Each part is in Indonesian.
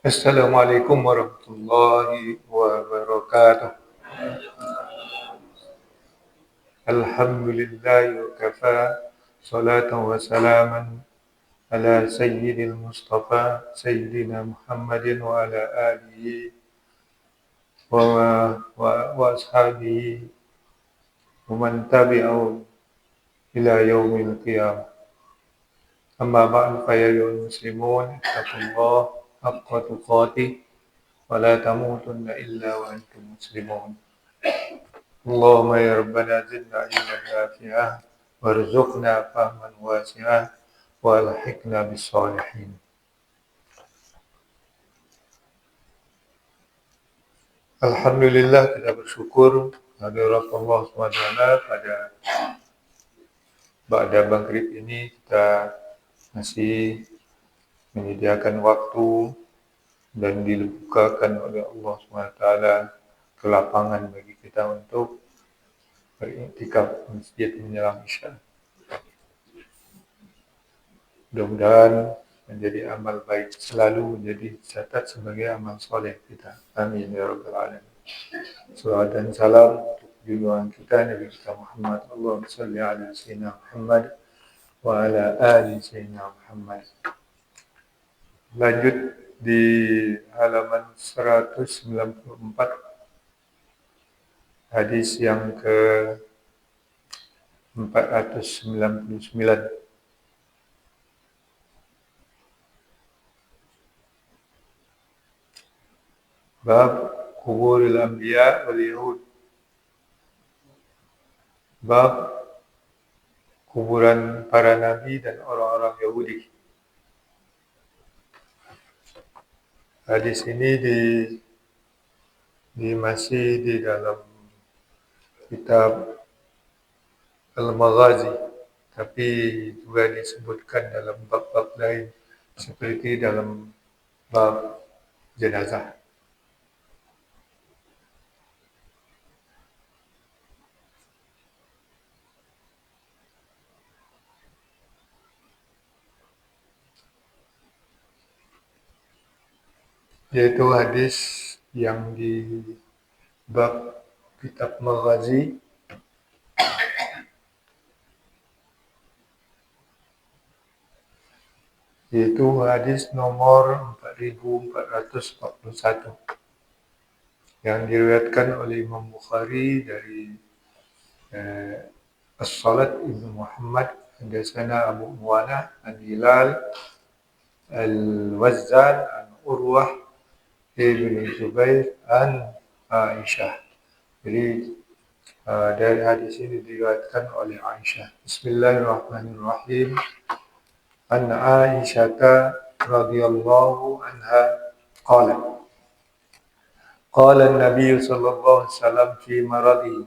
Assalamualaikum warahmatullahi wabarakatuh. Alhamdulillahi wa kafa. Salatan wa salaman ala sayyidil Mustafa Sayyidina Muhammadin wa ala alihi wa ashabihi wa man tabi'ahum ila yaumil qiyamah. Amma ba'du fa ya ayyuhal muslimun ittaqullah haqqa tuqatih wa la tamutunna illa wa antum muslimun. Allahumma ya Rabbana zidna ilman nafi'ah warzuqna fahman wasi'ah wa alhiqna bis salihin. Alhamdulillah, kita bersyukur kehadirat Allah SWT pada maghrib ini kita masih menyediakan waktu dan dibukakan oleh Allah SWT kelapangan bagi kita untuk beriktikaf masjid menjelang Isya. Mudah-mudahan menjadi amal baik selalu menjadi catat sebagai amal soleh kita. Amin ya rabbal alamin. Salawat dan salam untuk junjungan kita Nabi kita Muhammad. Allahumma shalli ala sayyidina Muhammad wa ala ali sayyidina Muhammad. Lanjut di halaman 194 hadis yang ke 499. Bab kuburil anbiya wal yahud. Bab kuburan para nabi dan orang-orang Yahudi. Hadis ini masih di dalam kitab Al-Maghazi, tapi juga disebutkan dalam bab-bab lain seperti dalam bab jenazah. Yaitu hadis yang di bab kitab Maghazi yaitu hadis nomor 4441 yang diriwayatkan oleh Imam Bukhari dari As-Salat Ibnu Muhammad haddatsana Abu Muwana an Hilal Al-Wazzan an Urwah Ibn Zubair an Aisyah. Jadi dari hadis ini diriwayatkan oleh Aisyah. Bismillahirrahmanirrahim. An Aisyah radhiyallahu anha qalat qala an-nabiy sallallahu alaihi wasallam fi maradihi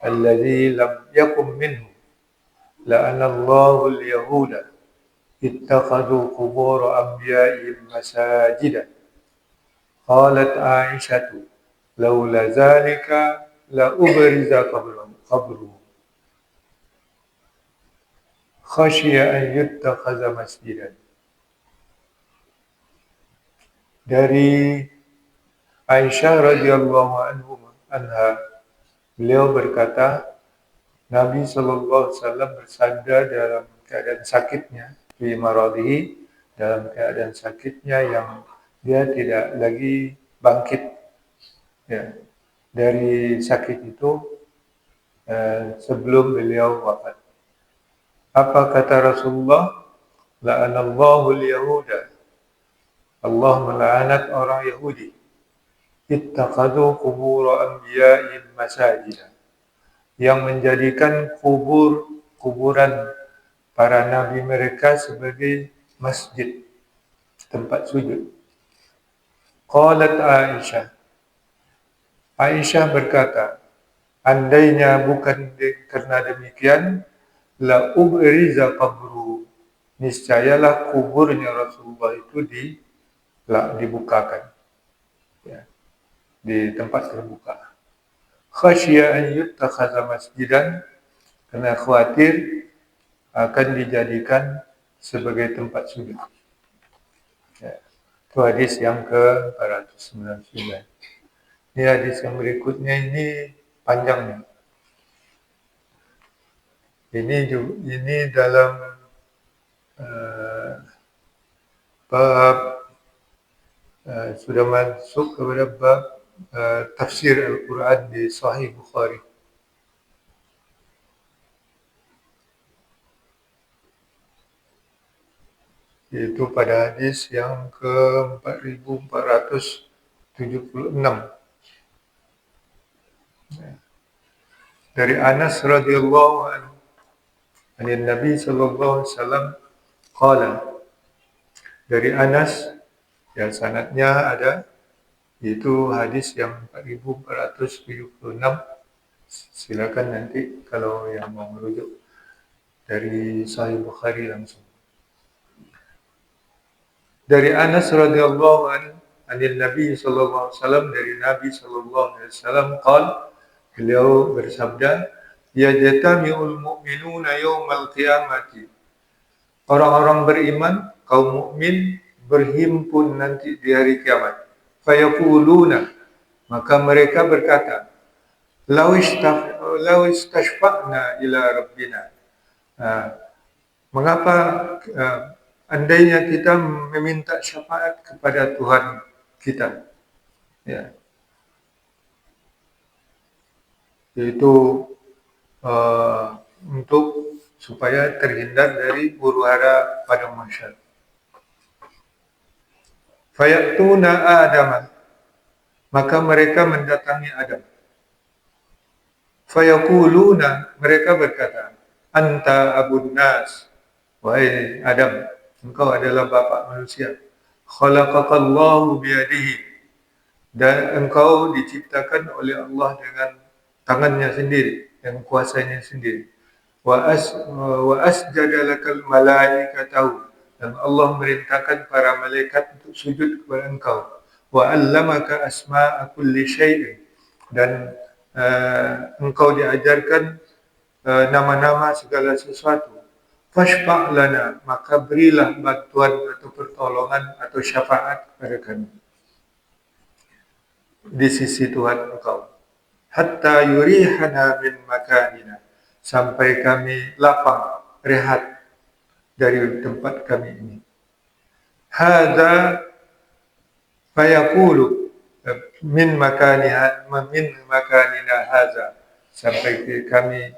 alladhi lam yakum minhu la'ana Allahu al-yahuda ittakhadhu qubur anbiya'ihim masajida. Qalat Aisyah laula zalika la ubriza qabruhu khashiya an yuttakhadha masjidan. Dari Aisyah radhiyallahu anha, beliau berkata, Nabi sallallahu alaihi wasallam bersabda dalam keadaan sakitnya, fi maradihi, dalam keadaan sakitnya yang dia tidak lagi bangkit ya, dari sakit itu sebelum beliau wafat. Apa kata Rasulullah? La'anallahu al-yahuda. Allah melaknat orang Yahudi. Ittakhadhu qubur anbiya'ihim masajida. Yang menjadikan kuburan para nabi mereka sebagai masjid, tempat sujud. Qalat Aisyah. Aisyah berkata, andainya bukan karena demikian, la ubriza qabru, niscayalah kuburnya Rasulullah itu dibukakan, ya, di tempat terbuka. Khasya an yuttakhadha masjidan, karena khawatir akan dijadikan sebagai tempat sujud. Ya. Itu hadis yang ke-499. Ini hadis yang berikutnya ini panjangnya. Ini dalam bab sudah masuk kepada bab tafsir Al-Quran di Sahih Bukhari. Yaitu pada hadis yang ke-4476. Dari Anas radhiyallahu anhu, Nabi sallallahu alaihi wasallam qala. Dari Anas, ya sanadnya ada, yaitu hadis yang 4476. Silakan nanti kalau yang mau merujuk dari Sahih Bukhari langsung. Dari Anas radhiyallahu anhu, Nabi sallallahu alaihi wasallam, dari Nabi sallallahu alaihi wasallam qala, beliau bersabda, yajtami'ul mu'minuna yaumal qiyamati. Orang-orang beriman, kaum mukmin berhimpun nanti di hari kiamat. Fayaquluna, maka mereka berkata, law istashfa'na ila rabbina. Mengapa andainya kita meminta syafaat kepada Tuhan kita, ya, yaitu untuk supaya terhindar dari huru-hara pada mahsyar. Fayatuna Adam, maka mereka mendatangi Adam. Fayaquluna, mereka berkata, anta abun nas, wahai Adam, engkau adalah bapa manusia. Khalaqakallahu biyadihi, dan engkau diciptakan oleh Allah dengan tangannya sendiri, dan kuasanya sendiri. Wa asjada lakal malaikatahu, dan Allah merintahkan para malaikat untuk sujud kepada engkau. Wa 'allamaka asma'a kulli syai'in, dan engkau diajarkan nama-nama segala sesuatu. Fashfa' lana, maka berilah bantuan atau pertolongan atau syafaat kepada kami di sisi Tuhan engkau. Hatta yurihana min makanina, sampai kami lapang, rehat dari tempat kami ini. Hadza fayaqulu min makanina hadza, sampai kami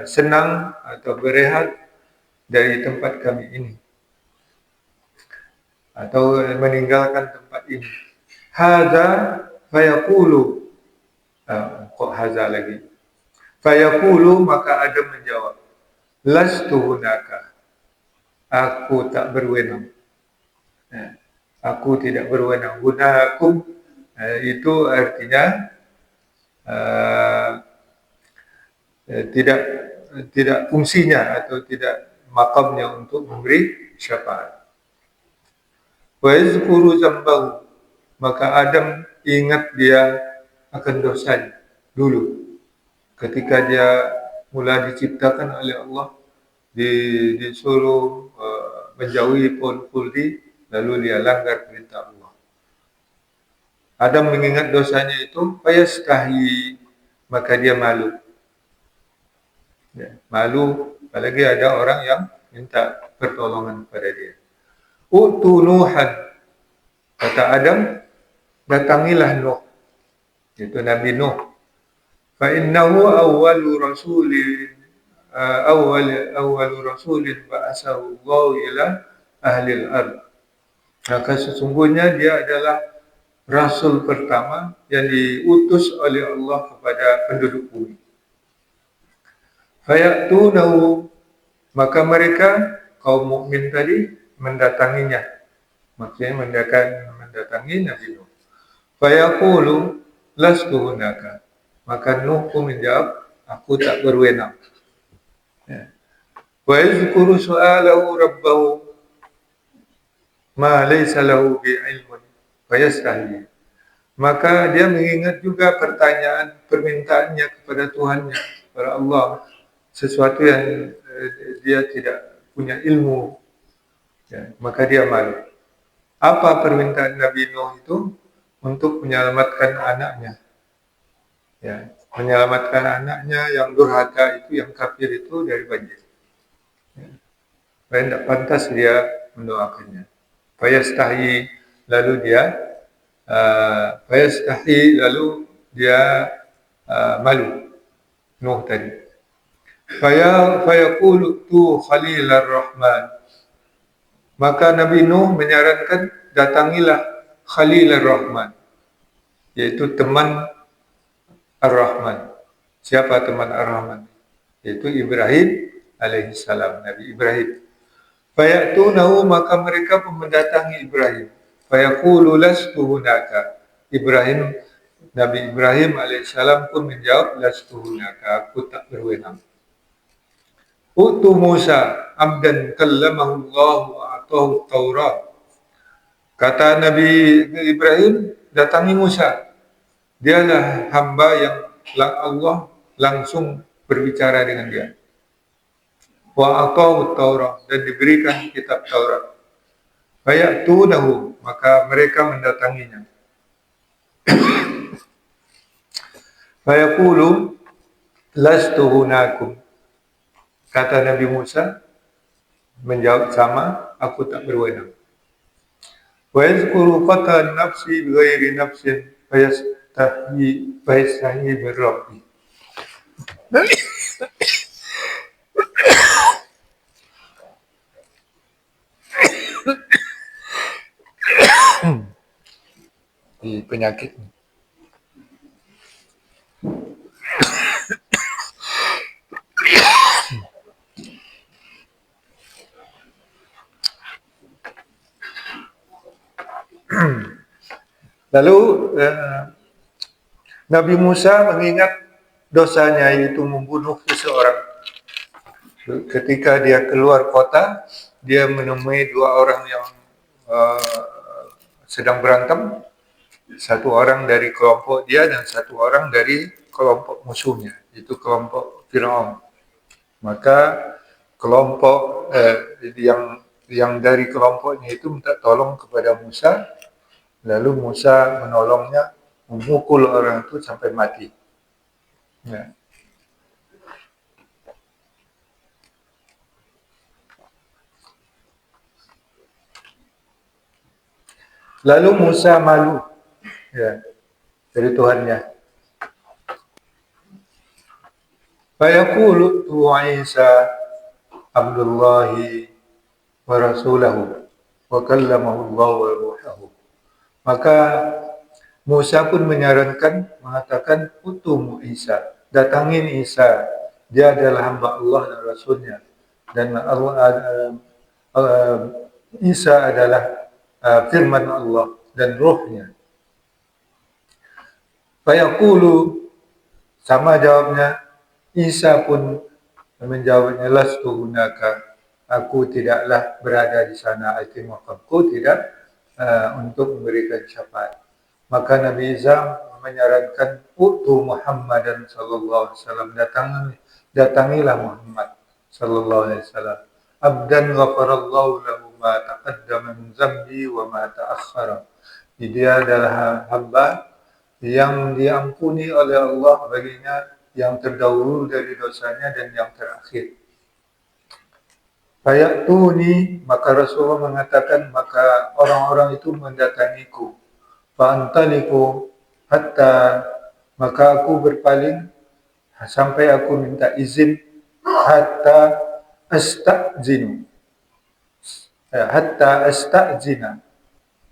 senang atau berehat dari tempat kami ini, atau meninggalkan tempat ini. Hadza fayaqulu, kok hadza lagi. Fayaqulu, maka Adam menjawab, lastu hunaka, aku tak berwenang. Aku tidak berwenang. Hunakum itu artinya tidak fungsinya atau tidak makamnya untuk memberi syafaat. Wa yazkuru zambahu, maka Adam ingat dia akan dosanya dulu. Ketika dia mula diciptakan oleh Allah, disuruh menjauhi pohon khuldi, lalu dia langgar perintah Allah. Adam mengingat dosanya itu, fayastahi, maka dia malu. Ya, malu, apalagi ada orang yang minta pertolongan kepada dia. Utu Nuhan, kata Adam, datangilah Nuh, itu Nabi Nuh. Fa innahu awwalu rasulin ba'asahu Allah ila ahli al-ard. Maka sesungguhnya dia adalah rasul pertama yang diutus oleh Allah kepada penduduk bumi. Fayatunahu, maka mereka kaum mukmin tadi mendatanginya, maksudnya mendatangi Nabi Nuh. Fayaqulu lastu hunaka, maka Nuh pun menjawab, aku tak berwenang. Wa yazkuru su'alahu rabbahu ma laysa lahu bi'ilmun fayastahi, maka dia mengingat juga permintaannya kepada Tuhannya, kepada Allah, sesuatu yang dia tidak punya ilmu, ya, maka dia malu. Apa permintaan Nabi Nuh itu? Untuk menyelamatkan anaknya. Ya, menyelamatkan anaknya yang durhaka itu, yang kafir itu dari banjir. Ya. Tidak pantas dia mendoakannya. Fayastahi, lalu dia malu. Nuh tadi. Fayaqulu tu Khalilar Rahman. Maka Nabi Nuh menyarankan datangilah Khalilar Rahman, yaitu teman Ar-Rahman. Siapa teman Ar-Rahman? Yaitu Ibrahim alaihissalam, Nabi Ibrahim. Fayatunahu, maka mereka pun mendatangi Ibrahim. Fayaqulu lastu hunaka. Nabi Ibrahim alaihissalam pun menjawab, lastu hunaka, aku tak berwenang. Utu Musa abdan kallamahu Allah wa atahu Taurat. Kata Nabi Ibrahim, datangi Musa. Dialah hamba yang Allah langsung berbicara dengan dia. Wa atahu Taurat, dan diberikan kitab Taurat. Fayatunahu, maka mereka mendatanginya. Fayaqulu lastu hunakum. Kata Nabi Musa menjawab sama, aku tak berwenang. Wa yazkuru qatan nafsi bighairi nafsin fayastahi min rabbi. Di penyakit. Lalu Nabi Musa mengingat dosanya, yaitu membunuh seseorang. Ketika dia keluar kota, dia menemui dua orang yang sedang berantem. Satu orang dari kelompok dia dan satu orang dari kelompok musuhnya, itu kelompok Firaun. Maka kelompok yang dari kelompoknya itu minta tolong kepada Musa. Lalu Musa menolongnya, memukul orang itu sampai mati. Ya. Lalu Musa malu, ya, dari Tuhannya. Fayaqulu tu Isa Abdullahi wa Rasulahu wa kallamahu Allah wa ruhahu. Maka Musa pun menyarankan, mengatakan, utumu Isa, datangin Isa, dia adalah hamba Allah dan Rasulnya, dan Isa adalah firman Allah dan rohnya. Fayaqulu, sama jawabnya, Isa pun menjawabnya, lastu hunaka, aku tidaklah berada di sana, artinya aku tidak untuk memberikan syafaat. Maka Nabi Isa menyarankan, utu Muhammadan sallallahu alaihi wasallam, datangilah Muhammad sallallahu alaihi wasallam. Abdan ghafarallahu lahu ma taqaddama min zambi wa ma ta'akhkhara. Dia adalah hamba yang diampuni oleh Allah baginya yang terdahulu dari dosanya dan yang terakhir. Fayatuni, maka Rasulullah mengatakan, maka orang-orang itu mendatangiku. Fa'antaliku hatta, maka aku berpaling sampai aku minta izin, hatta asta'zina,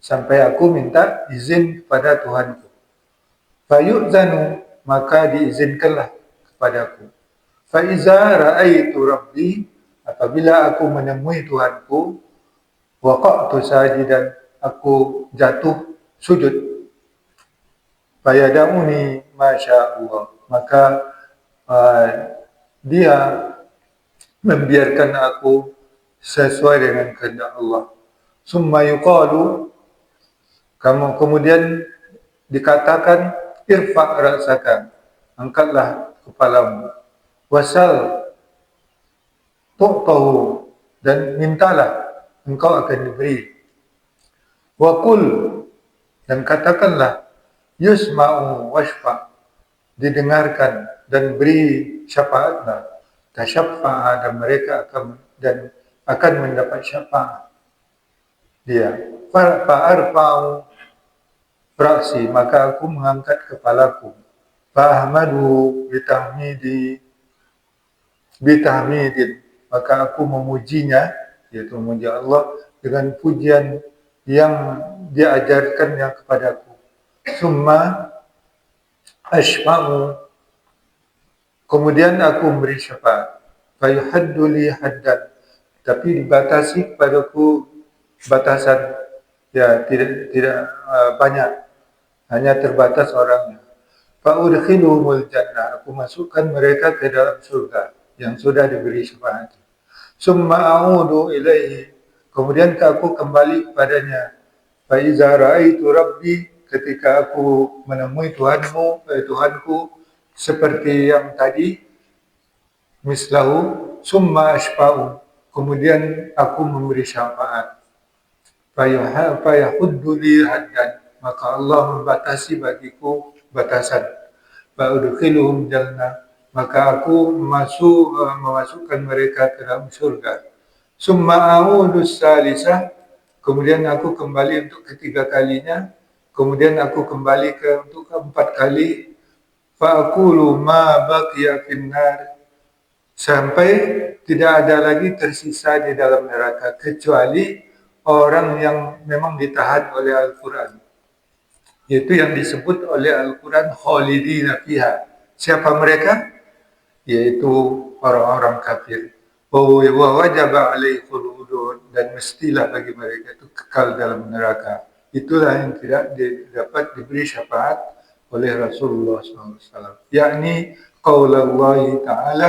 sampai aku minta izin kepada Tuhanku. Fayu'zanu, maka diizinkanlah kepadaku. Fa'iza ra'aitu rabbi, apabila aku menemui Tuhanku, waqa'tu sajidan, aku jatuh sujud. Fayada'uni masya'allah, maka dia membiarkan aku sesuai dengan kehendak Allah. Summa yuqalu, kemudian dikatakan, irfa' ra'saka, angkatlah kepalamu, wasal tu'tahu, dan mintalah, engkau akan diberi. Wa qul, dan katakanlah, yusma'u washfa, didengarkan dan beri syafaatlah, tasyaffa'a, dan mereka akan mendapat syafaat. Dia fa'arfa'u ra'si, maka aku mengangkat kepalaku, fa'ahmadu bitahmidin, maka aku memujinya, yaitu memuji Allah dengan pujian yang diajarkannya kepadaku. Summa ashfa'u, kemudian aku memberi syafaat, fayuhaddu li haddan, tapi dibatasi kepadaku batasan, ya tidak banyak, hanya terbatas orangnya. Fa'udkhiluhumul jannah, aku masukkan mereka ke dalam surga yang sudah diberi syafaat. Summa a'udu ilaihi, kemudian aku kembali kepadanya. Fa iza ra'aitu rabbi, ketika aku menemui Tuhanku seperti yang tadi, mislahu, summa ashfa'u, kemudian aku memberi syafaat. Fayahuddu li haddan, maka Allah membatasi bagiku batasan. Fa'udkhiluhum jannah, maka aku memasukkan mereka ke dalam surga. Summa a'udu salisah, kemudian aku kembali untuk ketiga kalinya, kemudian aku kembali untuk keempat kali. Fa'aqulu ma baqiya finnar, sampai tidak ada lagi tersisa di dalam neraka kecuali orang yang memang ditahan oleh Al-Quran. Yaitu yang disebut oleh Al-Quran khalidina fiha. Siapa mereka? Yaitu orang-orang kafir. Wa wajaba alaihi khuludun, dan mestilah bagi mereka itu kekal dalam neraka. Itulah yang tidak dapat diberi syafaat oleh Rasulullah SAW. Yakni qaulallahi ta'ala,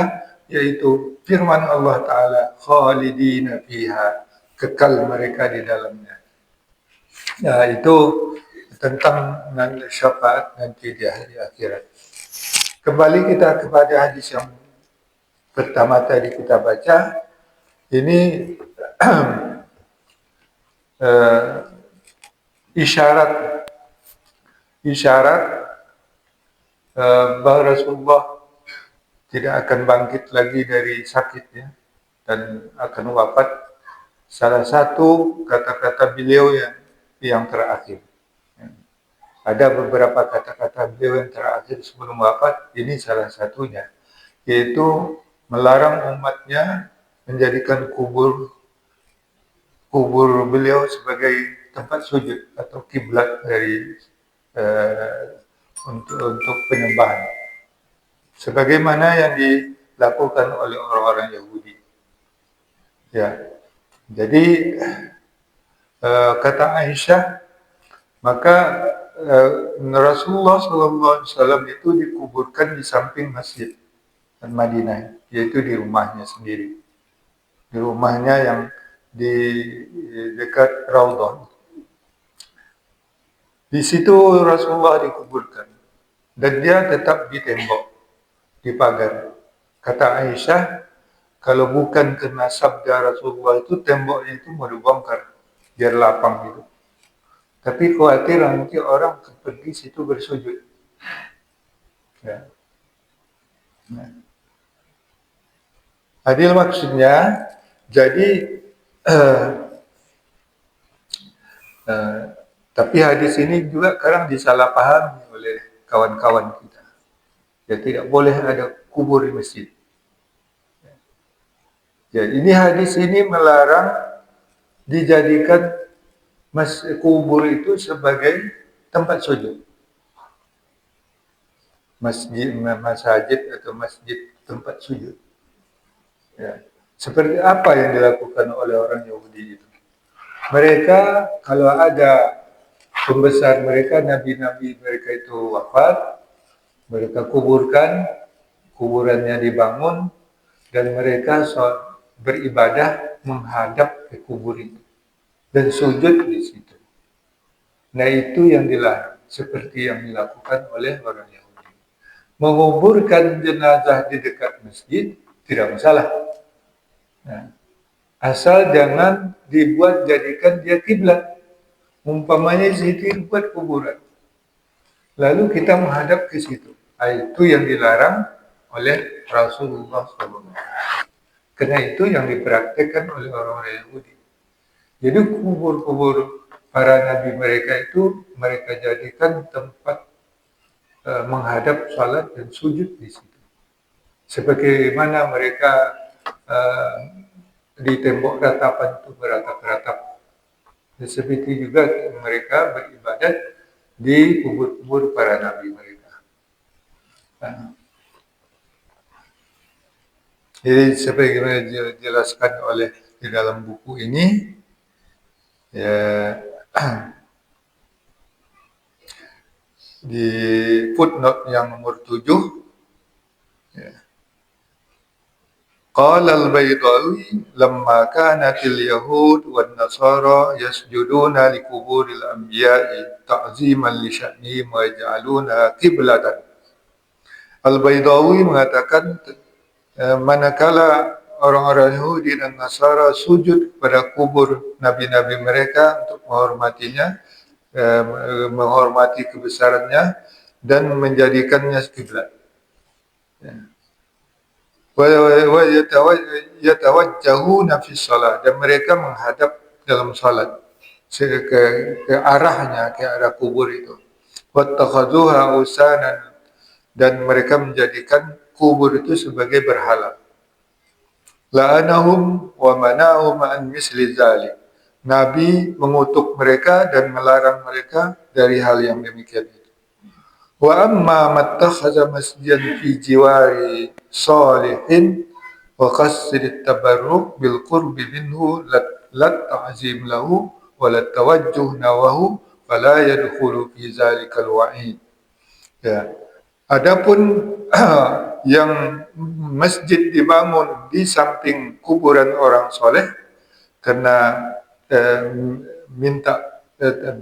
yaitu firman Allah Ta'ala, khalidina fiha, kekal mereka di dalamnya. Ya, itu tentang syafaat nanti di hari akhirat. Kembali kita kepada hadis yang pertama tadi kita baca. Ini isyarat bahwa Rasulullah tidak akan bangkit lagi dari sakitnya dan akan wafat. Salah satu kata-kata beliau yang terakhir. Ada beberapa kata-kata beliau yang terakhir sebelum wafat, ini salah satunya, yaitu melarang umatnya menjadikan kubur beliau sebagai tempat sujud atau kiblat dari untuk penyembahan, sebagaimana yang dilakukan oleh orang-orang Yahudi. Ya, jadi kata Aisyah, maka Rasulullah SAW itu dikuburkan di samping masjid Madinah, yaitu di rumahnya sendiri, di rumahnya yang di dekat Raudhah. Di situ Rasulullah dikuburkan, dan dia tetap di tembok, di pagar. Kata Aisyah, kalau bukan kena sabda Rasulullah itu, temboknya itu mau dibongkar biar lapang gitu. Tapi khawatir nanti orang pergi situ bersujud. Ya. Nah. Adil maksudnya, jadi tapi hadis ini juga kadang disalahpahami oleh kawan-kawan kita. Ya, tidak boleh ada kubur di masjid. Ya, ini hadis ini melarang dijadikan kubur itu sebagai tempat sujud. Masjid atau masjid tempat sujud. Ya. Seperti apa yang dilakukan oleh orang Yahudi itu? Mereka kalau ada pembesar mereka, nabi-nabi mereka itu wafat, mereka kuburkan, kuburannya dibangun, dan mereka beribadah menghadap ke kubur itu dan sujud di situ. Nah, itu yang dilarang, seperti yang dilakukan oleh orang Yahudi. Menguburkan jenazah di dekat masjid tidak masalah. Nah, asal jangan jadikan dia kiblat. Umpamanya situ buat kuburan, lalu kita menghadap ke situ. Itu yang dilarang oleh Rasulullah SAW. Karena itu yang dipraktekkan oleh orang-orang Yahudi. Jadi kubur-kubur para nabi mereka itu mereka jadikan tempat menghadap salat dan sujud di situ. Sebagaimana mereka di tembok ratapan itu beratap-ratap. Seperti juga mereka beribadat di kubur-kubur para nabi mereka. Jadi sebagaimana dijelaskan oleh di dalam buku ini, ya, di footnote yang nomor 7, ya. Qala al-Baydawi lamma kanatil yahud wan nasara yasjuduna li kuburil anbiya'i ta'ziman li sya'nihim wa yaj'aluna qiblatan. Al-Baydawi mengatakan manakala orang-orang Yahudi dan Nasara sujud pada kubur nabi-nabi mereka untuk menghormatinya, menghormati kebesarannya dan menjadikannya kiblat. Wa yatawajjahuna fi shalah, dan mereka menghadap dalam salat ke arahnya, ke arah kubur itu. Wattakhadhuha usanan, dan mereka menjadikan kubur itu sebagai berhala. La'anahum wa mana'hum an misli dzalik. Nabi mengutuk mereka dan melarang mereka dari hal yang demikian itu. Wa amma mattakhadha masjidan fi jiwari salihin wa qasd tabarruk bil qurbi minhu lat ta'zim lahu wa lat tawajjuh nawahu fala yadkhulu fi zalikal wa'id. Ya. Adapun yang masjid dibangun di samping kuburan orang soleh karena minta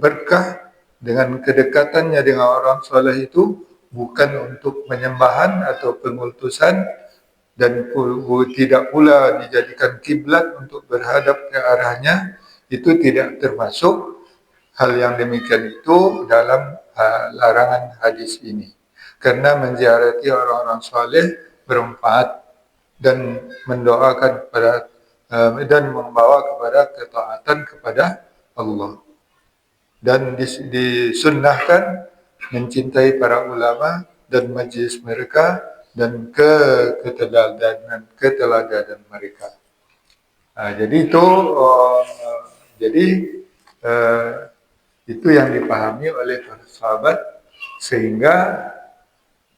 berkah dengan kedekatannya dengan orang soleh itu, bukan untuk penyembahan atau pengultusan, dan tidak pula dijadikan kiblat untuk berhadap ke arahnya, itu tidak termasuk hal yang demikian itu dalam larangan hadis ini. Karena menziarati orang-orang saleh bermanfaat dan mendoakan kepada dan membawa kepada ketaatan kepada Allah. Dan disunnahkan mencintai para ulama dan majlis mereka dan keteladanan mereka. Jadi itu itu yang dipahami oleh para sahabat, sehingga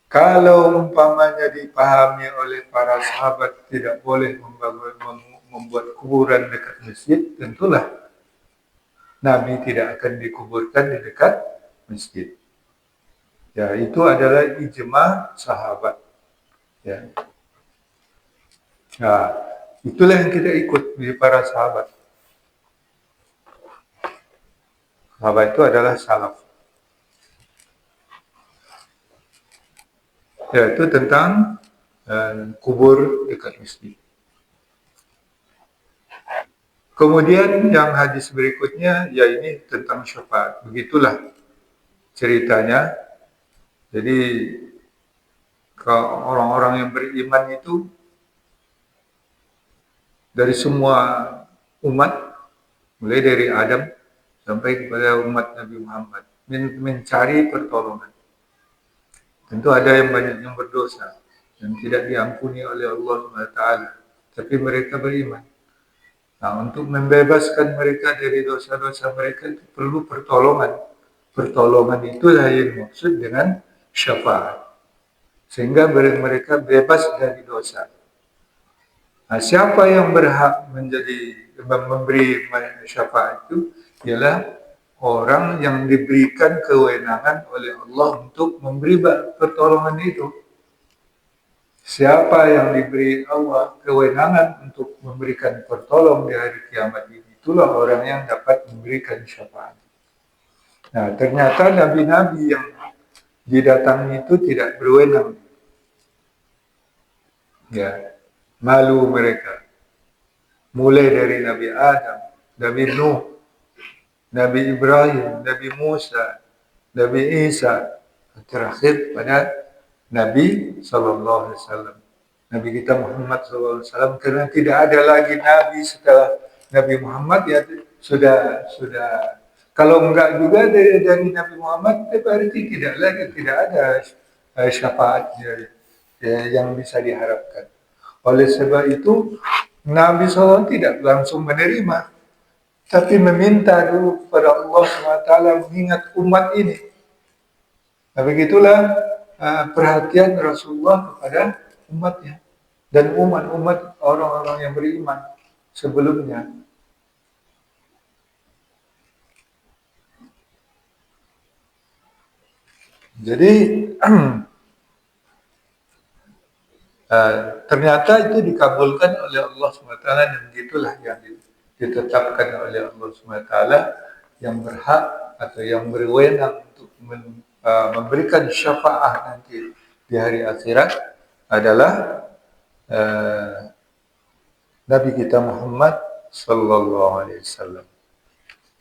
kalau umpamanya dipahami oleh para sahabat tidak boleh membuat kuburan dekat masjid, tentulah Nabi tidak akan dikuburkan di dekat masjid. Ya, itu adalah ijma sahabat. Ya. Nah, itulah yang kita ikut di para sahabat. Sahabat itu adalah salaf. Ya, itu tentang kubur dekat masjid. Kemudian yang hadis berikutnya, ya ini tentang syafaat. Begitulah ceritanya. Jadi kalau orang-orang yang beriman itu dari semua umat, mulai dari Adam sampai kepada umat Nabi Muhammad, mencari pertolongan. Tentu ada yang banyak yang berdosa dan tidak diampuni oleh Allah SWT, tapi mereka beriman. Nah, untuk membebaskan mereka dari dosa-dosa mereka itu perlu pertolongan. Pertolongan itulah yang maksud dengan syafaat, sehingga mereka bebas dari dosa. Nah, siapa yang berhak memberi syafaat itu ialah orang yang diberikan kewenangan oleh Allah untuk memberi pertolongan itu. Siapa yang diberi Allah kewenangan untuk memberikan pertolong di hari kiamat ini, itulah orang yang dapat memberikan syafaat. Nah, ternyata nabi-nabi yang didatangi itu tidak berwenang. Ya, malu mereka. Mulai dari Nabi Adam, Nabi Nuh, Nabi Ibrahim, Nabi Musa, Nabi Isa, terakhir pada Nabi Sallallahu Alaihi Wasallam. Nabi kita Muhammad Sallallahu Alaihi Wasallam, karena tidak ada lagi Nabi setelah Nabi Muhammad, ya sudah. Kalau enggak juga dari Nabi Muhammad, berarti tidak ada syafaat yang bisa diharapkan. Oleh sebab itu Nabi SAW tidak langsung menerima, tapi meminta dulu kepada Allah SWT mengingat umat ini. Nah, begitulah perhatian Rasulullah kepada umatnya dan umat-umat orang-orang yang beriman sebelumnya. Jadi ternyata itu dikabulkan oleh Allah SWT, dan begitulah yang ditetapkan oleh Allah SWT yang berhak atau yang berwenang untuk memberikan syafaat nanti di hari akhirat adalah Nabi kita Muhammad Sallallahu Alaihi Wasallam.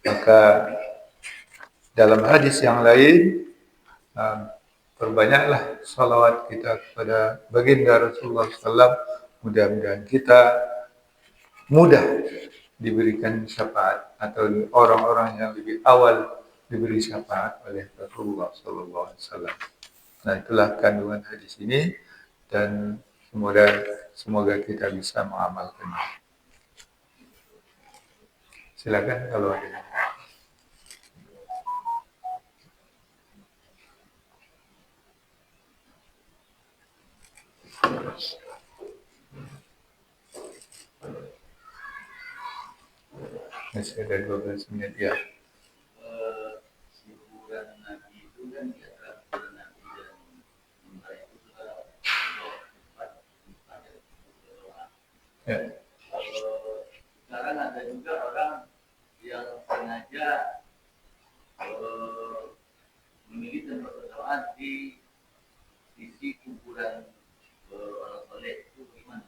Maka dalam hadis yang lain, perbanyaklah salawat kita kepada baginda Rasulullah SAW. Mudah-mudahan kita mudah diberikan syafaat, atau orang-orang yang lebih awal diberi syafaat oleh Rasulullah SAW. Nah, itulah kandungan hadis ini, dan semoga kita bisa mengamalkannya. Silakan kalau ada. Masih ada 12 menit ya. Ya. Sekarang ada juga orang yang sengaja memilih tempat berdoa di sisi kuburan orang soleh, itu gimana?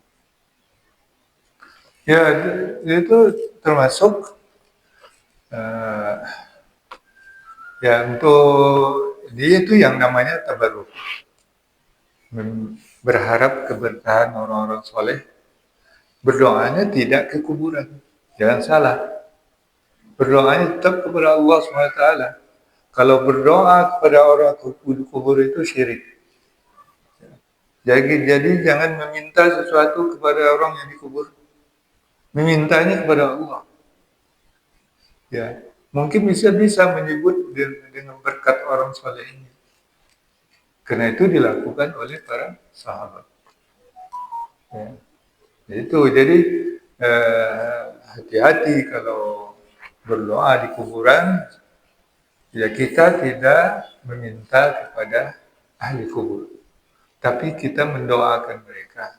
Ya, itu termasuk ya untuk dia itu yang namanya tabarruk, berharap keberkahan orang-orang soleh. Berdoanya tidak ke kuburan, jangan salah. Berdoanya tetap kepada Allah SWT. Kalau berdoa kepada orang kubur itu syirik. Jadi jangan meminta sesuatu kepada orang yang dikubur. Memintanya kepada Allah. Ya, mungkin bisa menyebut dengan berkat orang soleh ini. Karena itu dilakukan oleh para sahabat. Ya. Jadi hati-hati kalau berdoa di kuburan. Ya, kita tidak meminta kepada ahli kubur, tapi kita mendoakan mereka.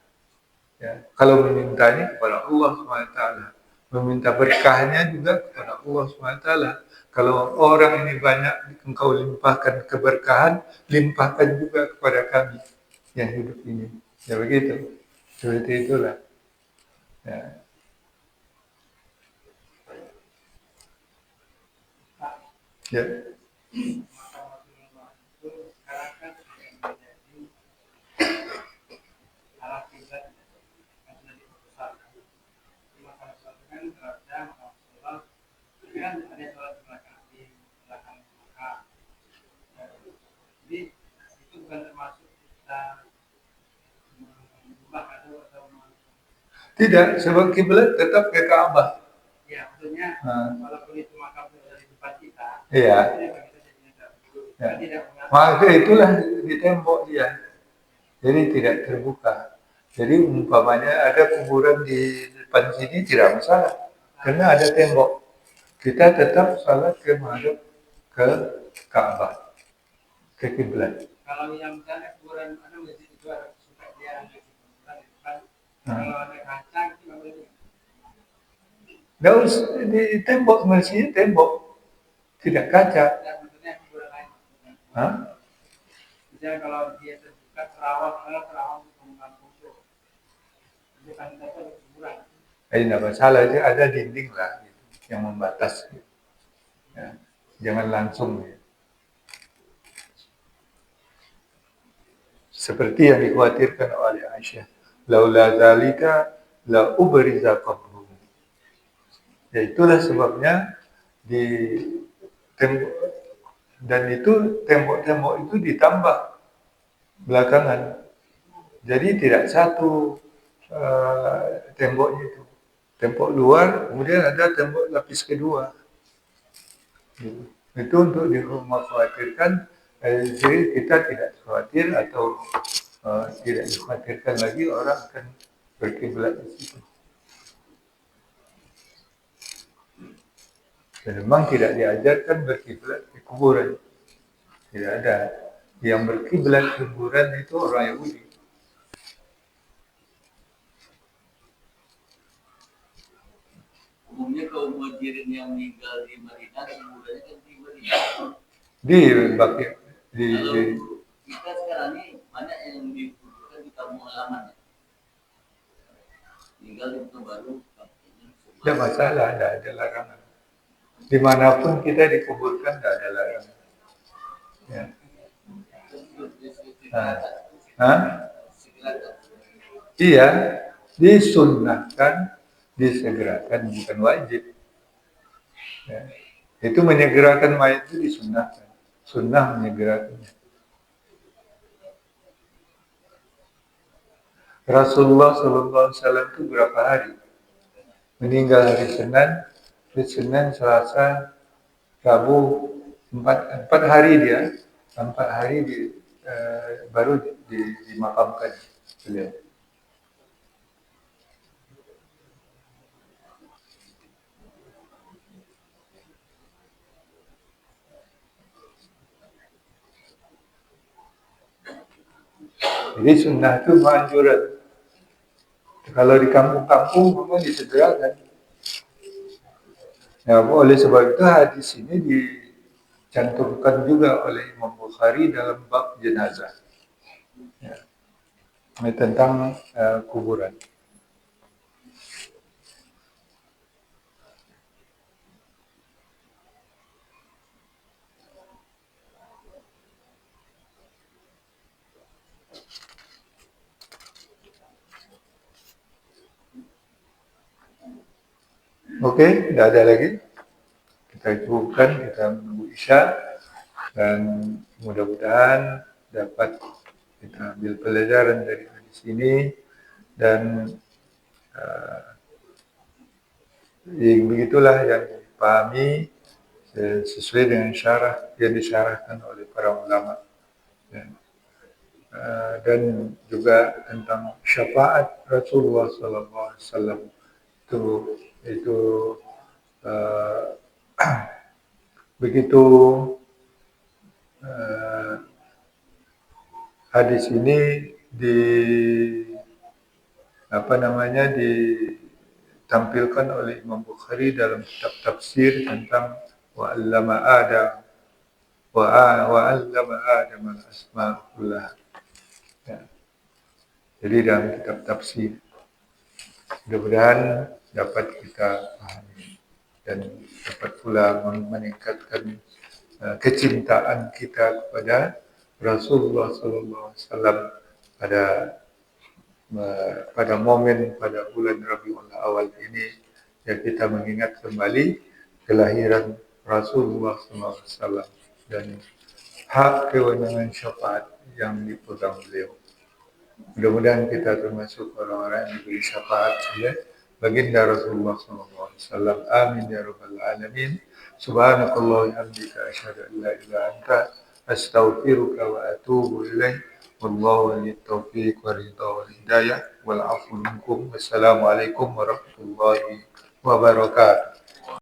Ya, kalau memintanya kepada Allah SWT, meminta berkahnya juga kepada Allah SWT. Kalau orang ini banyak engkau limpahkan keberkahan, limpahkan juga kepada kami yang hidup ini. Ya begitu, seperti itulah. Ya. Ya. Tidak, sebab kiblat tetap ke Ka'bah. Ya, maksudnya walaupun itu makam dari depan kita, iya. Ya. Maka itulah di tembok dia, jadi tidak terbuka. Jadi umpamanya ada kuburan di depan sini tidak masalah, karena ada tembok. Kita tetap salat ke madhab ke Ka'bah, ke kiblat. Kalau yang misalnya kuburan ada masjid itu ada suka dia di depan, kalau ada kaca itu nggak boleh. Nggak usah di tembok, masjid tembok, tidak kaca. Maksudnya kuburan lain. Hah? Misalnya kalau dia terbuka terawang pembukaan kubur, bukan itu kuburan. Tidak masalah, ada dinding lah gitu, yang membatas. Ya, jangan langsung ya. Seperti yang dikhawatirkan oleh Aisyah. Laula zalika la ubriza qabruhu. Ya itulah sebabnya di tembok dan itu tembok-tembok itu ditambah belakangan. Jadi tidak satu temboknya itu. Tembok luar, kemudian ada tembok lapis kedua. Itu untuk dikhawatirkan, jadi kita tidak khawatir atau tidak dikhawatirkan lagi orang akan berkiblat di situ. Dan memang tidak diajarkan berkiblat di kuburan. Tidak ada. Yang berkiblat kuburan itu orang Yahudi. Umumnya kaum muhajirin yang meninggal di Madinah, kuburannya kan di Madinah. Di Bakir. Kalau kita sekarang ini banyak yang dikuburkan di kampung halaman. Tinggal di Kota Baru. Tidak masalah, tidak ada larangan. Dimanapun kita dikuburkan, tidak ada larangan. Ya. Hah? Iya, disunnahkan, disegerakan, bukan wajib. Ya. Itu menyegerakan mayat itu disunnahkan. Sunnah menyegerakannya. Rasulullah SAW itu berapa hari? Meninggal hari Senin, Selasa, Rabu, empat hari dia, 4 hari baru dimakamkan beliau. Jadi sunnah itu anjuran. Kalau di kampung-kampung memang disegerakan. Ya, oleh sebab itu hadis ini dicantumkan juga oleh Imam Bukhari dalam bab jenazah. Ya. Ini tentang kuburan. Oke, tidak ada lagi. Kita cukupkan, kita menunggu Isya dan mudah-mudahan dapat kita ambil pelajaran dari hadis ini dan begitulah yang dipahami sesuai dengan syarah yang disyarahkan oleh para ulama dan juga tentang syafaat Rasulullah SAW itu begitu hadis ini ditampilkan oleh Imam Bukhari dalam kitab tafsir tentang wa'allama Adam al-asma' kullaha. Ya. Jadi dalam kitab tafsir. Mudah-mudahan dapat kita pahami dan dapat pula meningkatkan kecintaan kita kepada Rasulullah SAW pada momen pada bulan Rabiul Awal ini yang kita mengingat kembali kelahiran Rasulullah SAW dan hak kewenangan syafaat yang dipegang beliau. Mudah-mudahan kita termasuk orang-orang yang diberi syafaat oleh baginda Rasulullah SAW. Amin ya rabbal alamin. Subhanakallah wa bihamdika asyhadu an la ilaha illa anta astaghfiruka wa atubu ilaik. Wallahu waliyut taufiq wa ridha wal hidayah wal afu minkum. Wassalamualaikum warahmatullahi wabarakatuh.